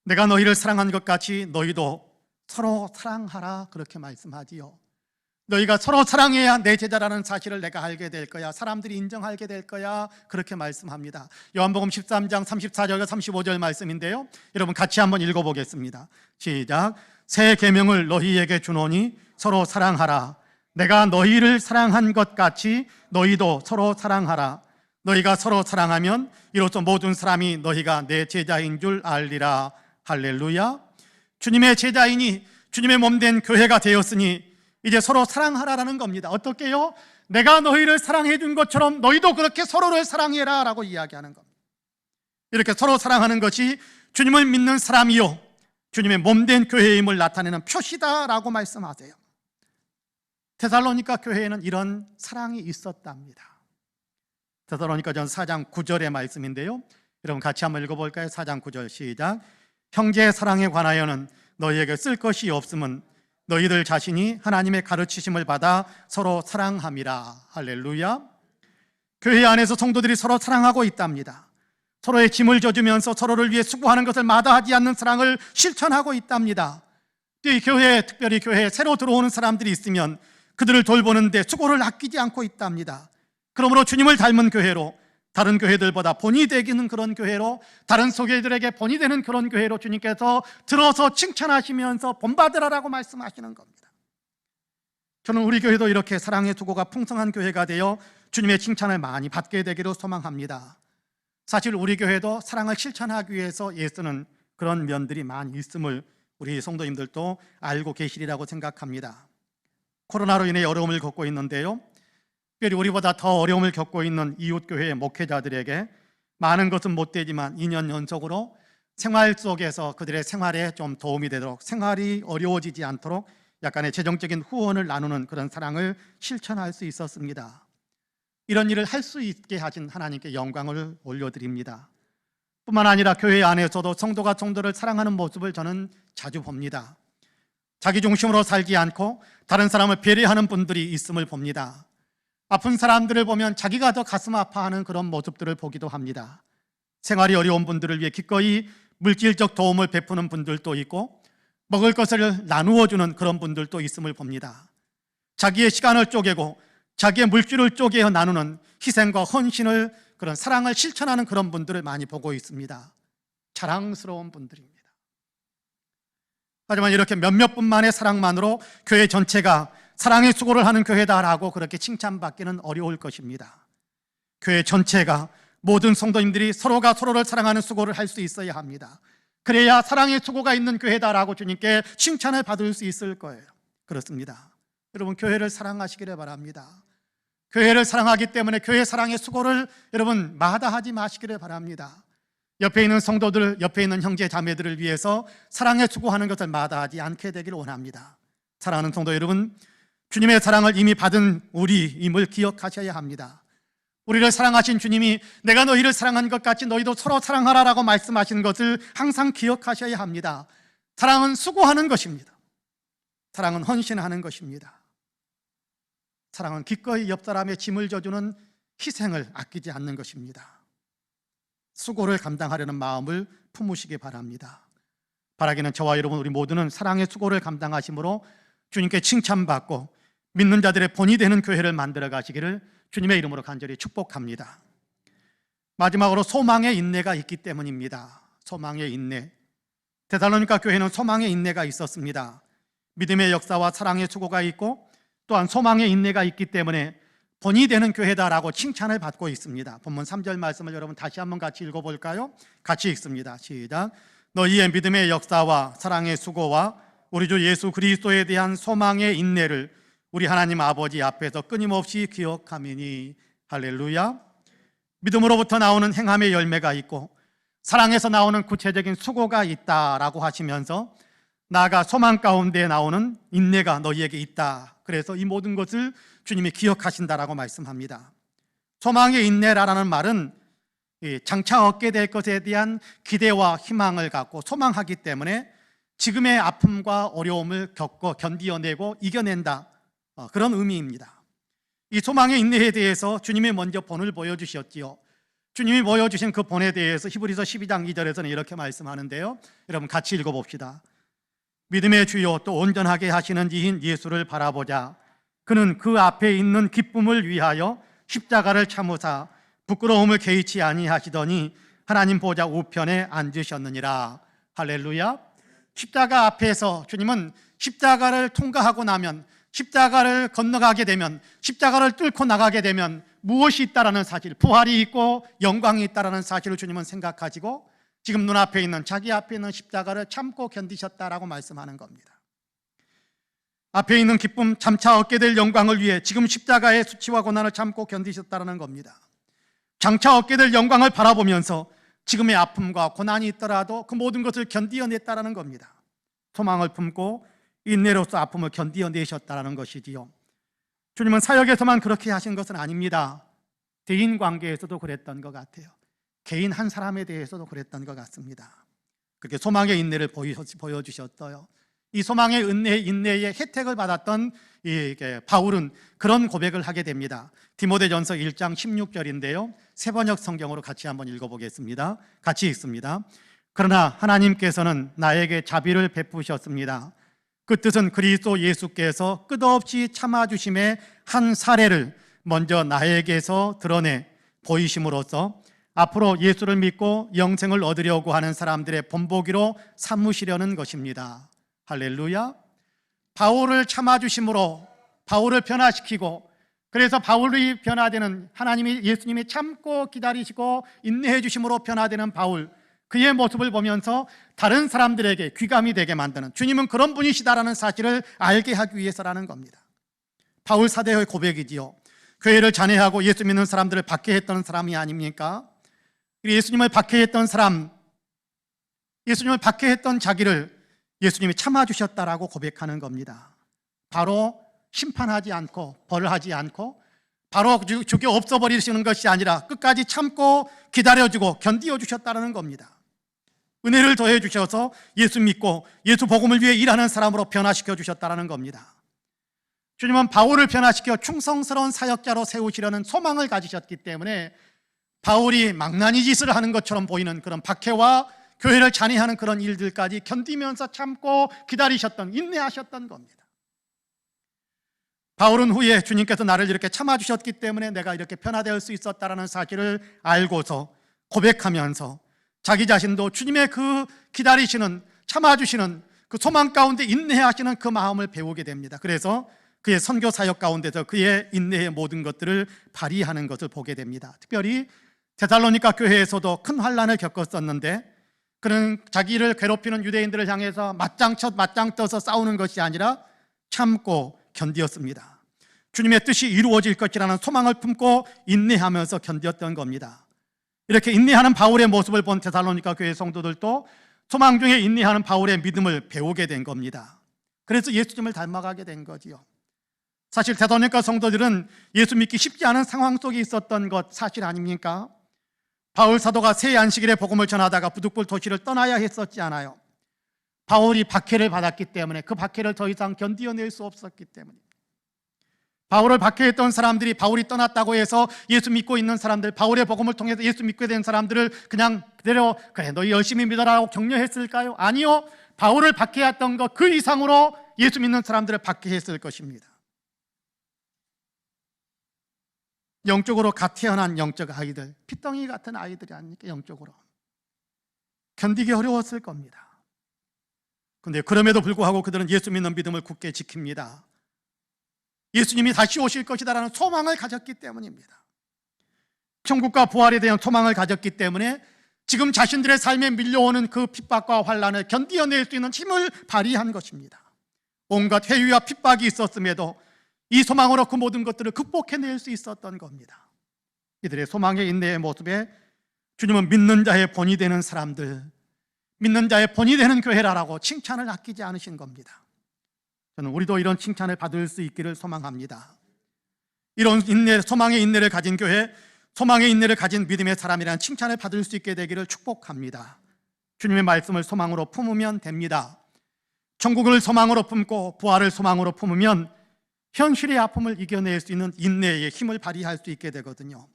내가 너희를 사랑한 것 같이 너희도 서로 사랑하라 그렇게 말씀하지요. 너희가 서로 사랑해야 내 제자라는 사실을 내가 알게 될 거야, 사람들이 인정하게 될 거야 그렇게 말씀합니다. 요한복음 13장 34절과 35절 말씀인데요, 여러분 같이 한번 읽어보겠습니다. 시작. 새 계명을 너희에게 주노니 서로 사랑하라. 내가 너희를 사랑한 것 같이 너희도 서로 사랑하라. 너희가 서로 사랑하면 이로써 모든 사람이 너희가 내 제자인 줄 알리라. 할렐루야. 주님의 제자이니 주님의 몸된 교회가 되었으니 이제 서로 사랑하라라는 겁니다. 어떻게요? 내가 너희를 사랑해 준 것처럼 너희도 그렇게 서로를 사랑해라 라고 이야기하는 겁니다. 이렇게 서로 사랑하는 것이 주님을 믿는 사람이요 주님의 몸된 교회임을 나타내는 표시다라고 말씀하세요. 데살로니가 교회에는 이런 사랑이 있었답니다. 데살로니가전서 4장 9절의 말씀인데요, 여러분 같이 한번 읽어볼까요? 4장 9절 시작. 형제의 사랑에 관하여는 너희에게 쓸 것이 없음은 너희들 자신이 하나님의 가르치심을 받아 서로 사랑함이라. 할렐루야. 교회 안에서 성도들이 서로 사랑하고 있답니다. 서로의 짐을 져주면서 서로를 위해 수고하는 것을 마다하지 않는 사랑을 실천하고 있답니다. 이 교회에, 특별히 교회에 새로 들어오는 사람들이 있으면 그들을 돌보는데 수고를 아끼지 않고 있답니다. 그러므로 주님을 닮은 교회로, 다른 교회들보다 본이 되기는 그런 교회로, 다른 소교회들에게 본이 되는 그런 교회로 주님께서 들어서 칭찬하시면서 본받으라라고 말씀하시는 겁니다. 저는 우리 교회도 이렇게 사랑의 수고가 풍성한 교회가 되어 주님의 칭찬을 많이 받게 되기를 소망합니다. 사실 우리 교회도 사랑을 실천하기 위해서 애쓰는 그런 면들이 많이 있음을 우리 성도님들도 알고 계시리라고 생각합니다. 코로나로 인해 어려움을 겪고 있는데요, 특별히 우리보다 더 어려움을 겪고 있는 이웃교회의 목회자들에게 많은 것은 못 되지만 2년 연속으로 생활 속에서 그들의 생활에 좀 도움이 되도록, 생활이 어려워지지 않도록 약간의 재정적인 후원을 나누는 그런 사랑을 실천할 수 있었습니다. 이런 일을 할 수 있게 하신 하나님께 영광을 올려드립니다. 뿐만 아니라 교회 안에서도 성도가 성도를 사랑하는 모습을 저는 자주 봅니다. 자기 중심으로 살지 않고 다른 사람을 배려하는 분들이 있음을 봅니다. 아픈 사람들을 보면 자기가 더 가슴 아파하는 그런 모습들을 보기도 합니다. 생활이 어려운 분들을 위해 기꺼이 물질적 도움을 베푸는 분들도 있고 먹을 것을 나누어 주는 그런 분들도 있음을 봅니다. 자기의 시간을 쪼개고 자기의 물질을 쪼개어 나누는 희생과 헌신을, 그런 사랑을 실천하는 그런 분들을 많이 보고 있습니다. 자랑스러운 분들입니다. 하지만 이렇게 몇몇 분만의 사랑만으로 교회 전체가 사랑의 수고를 하는 교회다라고 그렇게 칭찬받기는 어려울 것입니다. 교회 전체가, 모든 성도님들이 서로가 서로를 사랑하는 수고를 할 수 있어야 합니다. 그래야 사랑의 수고가 있는 교회다라고 주님께 칭찬을 받을 수 있을 거예요. 그렇습니다. 여러분, 교회를 사랑하시기를 바랍니다. 교회를 사랑하기 때문에 교회 사랑의 수고를 여러분 마다하지 마시기를 바랍니다. 옆에 있는 성도들, 옆에 있는 형제 자매들을 위해서 사랑의 수고하는 것을 마다하지 않게 되기를 원합니다. 사랑하는 성도 여러분, 주님의 사랑을 이미 받은 우리임을 기억하셔야 합니다. 우리를 사랑하신 주님이 내가 너희를 사랑한 것 같이 너희도 서로 사랑하라라고 말씀하신 것을 항상 기억하셔야 합니다. 사랑은 수고하는 것입니다. 사랑은 헌신하는 것입니다. 사랑은 기꺼이 옆 사람의 짐을 져주는 희생을 아끼지 않는 것입니다. 수고를 감당하려는 마음을 품으시기 바랍니다. 바라기는 저와 여러분 우리 모두는 사랑의 수고를 감당하심으로 주님께 칭찬받고 믿는 자들의 본이 되는 교회를 만들어 가시기를 주님의 이름으로 간절히 축복합니다. 마지막으로 소망의 인내가 있기 때문입니다. 소망의 인내. 데살로니가 교회는 소망의 인내가 있었습니다. 믿음의 역사와 사랑의 수고가 있고 또한 소망의 인내가 있기 때문에 본이 되는 교회다라고 칭찬을 받고 있습니다. 본문 3절 말씀을 여러분 다시 한번 같이 읽어볼까요? 같이 읽습니다. 시작. 너희의 믿음의 역사와 사랑의 수고와 우리 주 예수 그리스도에 대한 소망의 인내를 우리 하나님 아버지 앞에서 끊임없이 기억하미니. 할렐루야. 믿음으로부터 나오는 행함의 열매가 있고 사랑에서 나오는 구체적인 수고가 있다라고 하시면서 나아가 소망 가운데 나오는 인내가 너희에게 있다. 그래서 이 모든 것을 주님이 기억하신다라고 말씀합니다. 소망의 인내라는 말은 장차 얻게 될 것에 대한 기대와 희망을 갖고 소망하기 때문에 지금의 아픔과 어려움을 겪고 견디어내고 이겨낸다, 그런 의미입니다. 이 소망의 인내에 대해서 주님이 먼저 본을 보여주셨지요. 주님이 보여주신 그 본에 대해서 히브리서 12장 2절에서는 이렇게 말씀하는데요, 여러분 같이 읽어봅시다. 믿음의 주요 또 온전하게 하시는 이인 예수를 바라보자. 그는 그 앞에 있는 기쁨을 위하여 십자가를 참으사 부끄러움을 개의치 아니하시더니 하나님 보좌 우편에 앉으셨느니라. 할렐루야. 십자가 앞에서 주님은 십자가를 통과하고 나면, 십자가를 건너가게 되면, 십자가를 뚫고 나가게 되면 무엇이 있다라는 사실, 부활이 있고 영광이 있다라는 사실을 주님은 생각하시고 지금 눈앞에 있는, 자기 앞에 있는 십자가를 참고 견디셨다라고 말씀하는 겁니다. 앞에 있는 기쁨, 잠차 얻게 될 영광을 위해 지금 십자가의 수치와 고난을 참고 견디셨다라는 겁니다. 장차 얻게 될 영광을 바라보면서 지금의 아픔과 고난이 있더라도 그 모든 것을 견디어냈다라는 겁니다. 소망을 품고 인내로서 아픔을 견디어내셨다라는 것이지요. 주님은 사역에서만 그렇게 하신 것은 아닙니다. 대인 관계에서도 그랬던 것 같아요. 개인 한 사람에 대해서도 그랬던 것 같습니다. 그렇게 소망의 인내를 보여주셨어요. 이 소망의 인내의 혜택을 받았던 바울은 그런 고백을 하게 됩니다. 디모데전서 1장 16절인데요, 세번역 성경으로 같이 한번 읽어보겠습니다. 같이 읽습니다. 그러나 하나님께서는 나에게 자비를 베푸셨습니다. 그 뜻은 그리스도 예수께서 끝없이 참아주심의 한 사례를 먼저 나에게서 드러내 보이심으로써 앞으로 예수를 믿고 영생을 얻으려고 하는 사람들의 본보기로 삼으시려는 것입니다. 할렐루야. 바울을 참아주심으로 바울을 변화시키고, 그래서 바울이 변화되는, 예수님이 참고 기다리시고 인내해 주심으로 변화되는 바울, 그의 모습을 보면서 다른 사람들에게 귀감이 되게 만드는, 주님은 그런 분이시다라는 사실을 알게 하기 위해서라는 겁니다. 바울 사도의 고백이지요. 교회를 잔해하고 예수 믿는 사람들을 박해했던 사람이 아닙니까? 예수님을 박해했던 사람, 예수님을 박해했던 자기를 예수님이 참아주셨다라고 고백하는 겁니다. 바로 심판하지 않고 벌을 하지 않고 바로 죽여 없어버리시는 것이 아니라 끝까지 참고 기다려주고 견디어 주셨다는 겁니다. 은혜를 더해 주셔서 예수 믿고 예수 복음을 위해 일하는 사람으로 변화시켜 주셨다는 겁니다. 주님은 바울을 변화시켜 충성스러운 사역자로 세우시려는 소망을 가지셨기 때문에 바울이 망나니 짓을 하는 것처럼 보이는 그런 박해와 교회를 잔해하는 그런 일들까지 견디면서 참고 기다리셨던, 인내하셨던 겁니다. 바울은 후에 주님께서 나를 이렇게 참아주셨기 때문에 내가 이렇게 변화될 수 있었다는 사실을 알고서 고백하면서 자기 자신도 주님의 그 기다리시는, 참아주시는 그 소망 가운데 인내하시는 그 마음을 배우게 됩니다. 그래서 그의 선교 사역 가운데서 그의 인내의 모든 것들을 발휘하는 것을 보게 됩니다. 특별히 데살로니가 교회에서도 큰 환난을 겪었었는데, 그는 자기를 괴롭히는 유대인들을 향해서 맞짱 떠서 싸우는 것이 아니라 참고 견디었습니다. 주님의 뜻이 이루어질 것이라는 소망을 품고 인내하면서 견디었던 겁니다. 이렇게 인내하는 바울의 모습을 본 데살로니가 교회 성도들도 소망 중에 인내하는 바울의 믿음을 배우게 된 겁니다. 그래서 예수님을 닮아가게 된 거지요. 사실 데살로니가 성도들은 예수 믿기 쉽지 않은 상황 속에 있었던 것 사실 아닙니까? 바울 사도가 새 안식일에 복음을 전하다가 부득불 도시를 떠나야 했었지 않아요. 바울이 박해를 받았기 때문에, 그 박해를 더 이상 견디어낼 수 없었기 때문입니다. 바울을 박해했던 사람들이 바울이 떠났다고 해서 예수 믿고 있는 사람들, 바울의 복음을 통해서 예수 믿게 된 사람들을 그냥 그대로 그래 너희 열심히 믿어라고 격려했을까요? 아니요. 바울을 박해했던 것 그 이상으로 예수 믿는 사람들을 박해했을 것입니다. 영적으로 갓 태어난 영적 아이들, 피덩이 같은 아이들이 아닙니까? 영적으로 견디기 어려웠을 겁니다. 그런데 그럼에도 불구하고 그들은 예수 믿는 믿음을 굳게 지킵니다. 예수님이 다시 오실 것이다라는 소망을 가졌기 때문입니다. 천국과 부활에 대한 소망을 가졌기 때문에 지금 자신들의 삶에 밀려오는 그 핍박과 환난을 견디어낼 수 있는 힘을 발휘한 것입니다. 온갖 회유와 핍박이 있었음에도 이 소망으로 그 모든 것들을 극복해낼 수 있었던 겁니다. 이들의 소망의 인내의 모습에 주님은 믿는 자의 본이 되는 사람들, 믿는 자의 본이 되는 교회라고 칭찬을 아끼지 않으신 겁니다. 저는 우리도 이런 칭찬을 받을 수 있기를 소망합니다. 이런 인내, 소망의 인내를 가진 교회, 소망의 인내를 가진 믿음의 사람이라는 칭찬을 받을 수 있게 되기를 축복합니다. 주님의 말씀을 소망으로 품으면 됩니다. 천국을 소망으로 품고 부활을 소망으로 품으면 현실의 아픔을 이겨낼 수 있는 인내의 힘을 발휘할 수 있게 되거든요.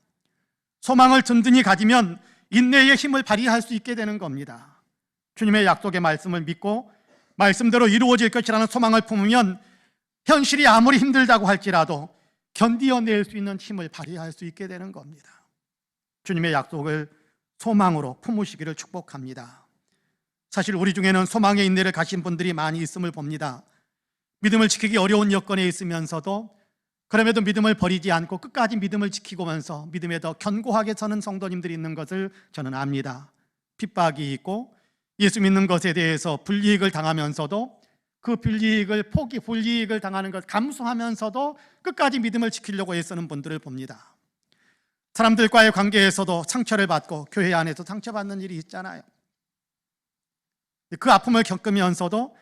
소망을 든든히 가지면 인내의 힘을 발휘할 수 있게 되는 겁니다. 주님의 약속의 말씀을 믿고 말씀대로 이루어질 것이라는 소망을 품으면 현실이 아무리 힘들다고 할지라도 견디어낼 수 있는 힘을 발휘할 수 있게 되는 겁니다. 주님의 약속을 소망으로 품으시기를 축복합니다. 사실 우리 중에는 소망의 인내를 가진 분들이 많이 있음을 봅니다. 믿음을 지키기 어려운 여건에 있으면서도 그럼에도 믿음을 버리지 않고 끝까지 믿음을 지키고면서 믿음에 더 견고하게 서는 성도님들이 있는 것을 저는 압니다. 핍박이 있고 예수 믿는 것에 대해서 불이익을 당하면서도 그 불이익을 당하는 것 감수하면서도 끝까지 믿음을 지키려고 애쓰는 분들을 봅니다. 사람들과의 관계에서도 상처를 받고 교회 안에서 상처받는 일이 있잖아요. 그 아픔을 겪으면서도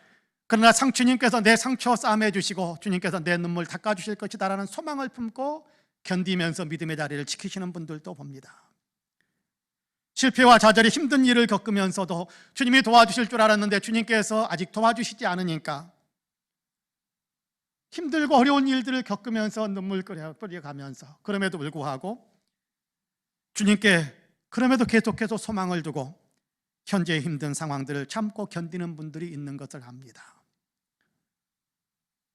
그러나 주님께서 내 상처 싸매해 주시고 주님께서 내 눈물 닦아 주실 것이다라는 소망을 품고 견디면서 믿음의 자리를 지키시는 분들도 봅니다. 실패와 좌절이 힘든 일을 겪으면서도 주님이 도와주실 줄 알았는데 주님께서 아직 도와주시지 않으니까 힘들고 어려운 일들을 겪으면서 눈물 뿌려가면서 그럼에도 불구하고 주님께 그럼에도 계속해서 소망을 두고 현재의 힘든 상황들을 참고 견디는 분들이 있는 것을 압니다.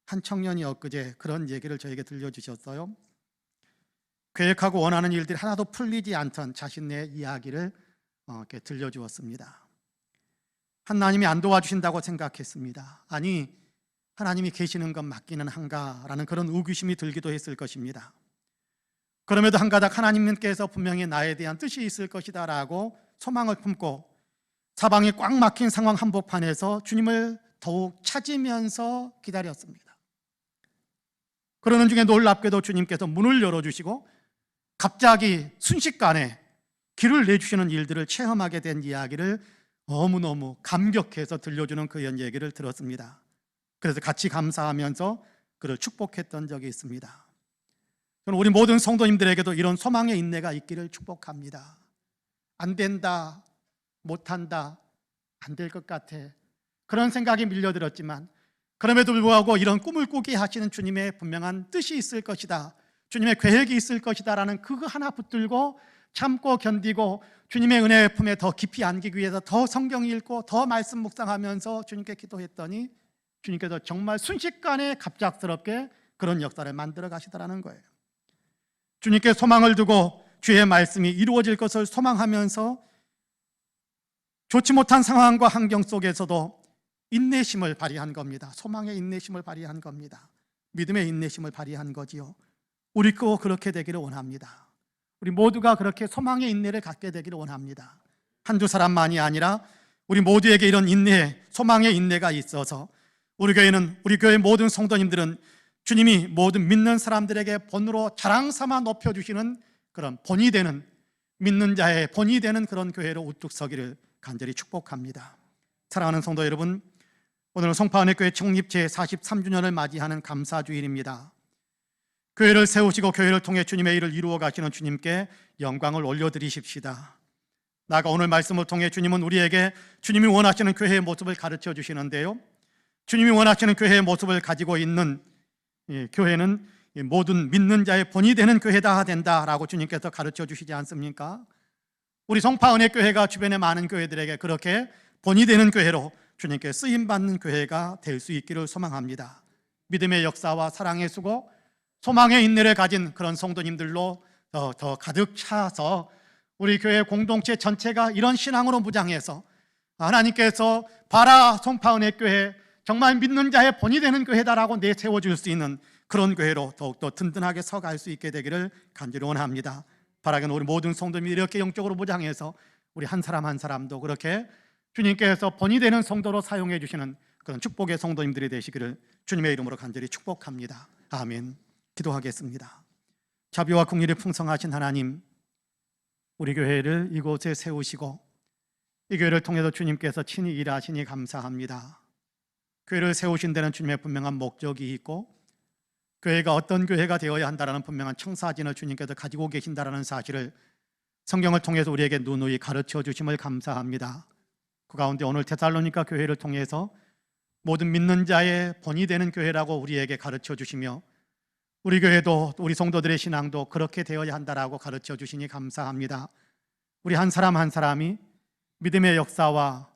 한 청년이 엊그제 그런 얘기를 저에게 들려주셨어요. 계획하고 원하는 일들이 하나도 풀리지 않던 자신의 이야기를 이렇게 들려주었습니다. 하나님이 안 도와주신다고 생각했습니다. 아니, 하나님이 계시는 건 맞기는 한가라는 그런 의구심이 들기도 했을 것입니다. 그럼에도 한 가닥 하나님께서 분명히 나에 대한 뜻이 있을 것이다 라고 소망을 품고 사방이 꽉 막힌 상황 한복판에서 주님을 더욱 찾으면서 기다렸습니다. 그러는 중에 놀랍게도 주님께서 문을 열어주시고 갑자기 순식간에 길을 내주시는 일들을 체험하게 된 이야기를 너무너무 감격해서 들려주는 그 얘기를 들었습니다. 그래서 같이 감사하면서 그를 축복했던 적이 있습니다. 저는 우리 모든 성도님들에게도 이런 소망의 인내가 있기를 축복합니다. 안 된다, 못한다, 안 될 것 같아, 그런 생각이 밀려들었지만 그럼에도 불구하고 이런 꿈을 꾸게 하시는 주님의 분명한 뜻이 있을 것이다, 주님의 계획이 있을 것이다 라는 그거 하나 붙들고 참고 견디고 주님의 은혜의 품에 더 깊이 안기기 위해서 더 성경 읽고 더 말씀 묵상하면서 주님께 기도했더니 주님께서 정말 순식간에 갑작스럽게 그런 역사를 만들어 가시더라는 거예요. 주님께 소망을 두고 주의 말씀이 이루어질 것을 소망하면서 좋지 못한 상황과 환경 속에서도 인내심을 발휘한 겁니다. 소망의 인내심을 발휘한 겁니다. 믿음의 인내심을 발휘한 거지요. 우리도 그렇게 되기를 원합니다. 우리 모두가 그렇게 소망의 인내를 갖게 되기를 원합니다. 한두 사람만이 아니라 우리 모두에게 이런 인내, 소망의 인내가 있어서 우리 교회 모든 성도님들은 주님이 모든 믿는 사람들에게 본으로 자랑 삼아 높여주시는 그런 본이 되는, 믿는 자의 본이 되는 그런 교회로 우뚝 서기를 간절히 축복합니다. 사랑하는 성도 여러분, 오늘은 송파은혜교회 창립 제43주년을 맞이하는 감사주일입니다. 교회를 세우시고 교회를 통해 주님의 일을 이루어 가시는 주님께 영광을 올려드리십시다. 나아가 오늘 말씀을 통해 주님은 우리에게 주님이 원하시는 교회의 모습을 가르쳐 주시는데요, 주님이 원하시는 교회의 모습을 가지고 있는 교회는 이 모든 믿는 자의 본이 되는 교회다 된다라고 주님께서 가르쳐 주시지 않습니까? 우리 송파은혜교회가 주변의 많은 교회들에게 그렇게 본이 되는 교회로 주님께 쓰임받는 교회가 될 수 있기를 소망합니다. 믿음의 역사와 사랑의 수고, 소망의 인내를 가진 그런 성도님들로 더 가득 차서 우리 교회 공동체 전체가 이런 신앙으로 무장해서 하나님께서 봐라 송파은혜교회 정말 믿는 자의 본이 되는 교회다라고 내세워줄 수 있는 그런 교회로 더욱더 든든하게 서갈 수 있게 되기를 간절히 원합니다. 바라기는 우리 모든 성도님이 이렇게 영적으로 무장해서 우리 한 사람 한 사람도 그렇게 주님께서 본이 되는 성도로 사용해 주시는 그런 축복의 성도님들이 되시기를 주님의 이름으로 간절히 축복합니다. 아멘. 기도하겠습니다. 자비와 긍휼이 풍성하신 하나님, 우리 교회를 이곳에 세우시고 이 교회를 통해서 주님께서 친히 일하시니 감사합니다. 교회를 세우신 데는 주님의 분명한 목적이 있고 교회가 어떤 교회가 되어야 한다는 분명한 청사진을 주님께서 가지고 계신다는 사실을 성경을 통해서 우리에게 누누이 가르쳐 주심을 감사합니다. 그 가운데 오늘 데살로니가 교회를 통해서 모든 믿는 자의 본이 되는 교회라고 우리에게 가르쳐 주시며 우리 교회도 우리 성도들의 신앙도 그렇게 되어야 한다라고 가르쳐 주시니 감사합니다. 우리 한 사람 한 사람이 믿음의 역사와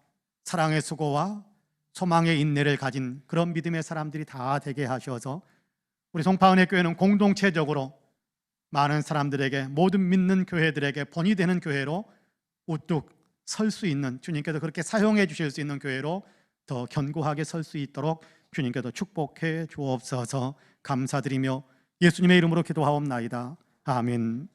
사랑의 수고와 소망의 인내를 가진 그런 믿음의 사람들이 다 되게 하셔서 우리 송파은혜교회는 공동체적으로 많은 사람들에게 모든 믿는 교회들에게 본이 되는 교회로 우뚝 설 수 있는, 주님께서 그렇게 사용해 주실 수 있는 교회로 더 견고하게 설 수 있도록 주님께서 축복해 주옵소서. 감사드리며 예수님의 이름으로 기도하옵나이다. 아멘.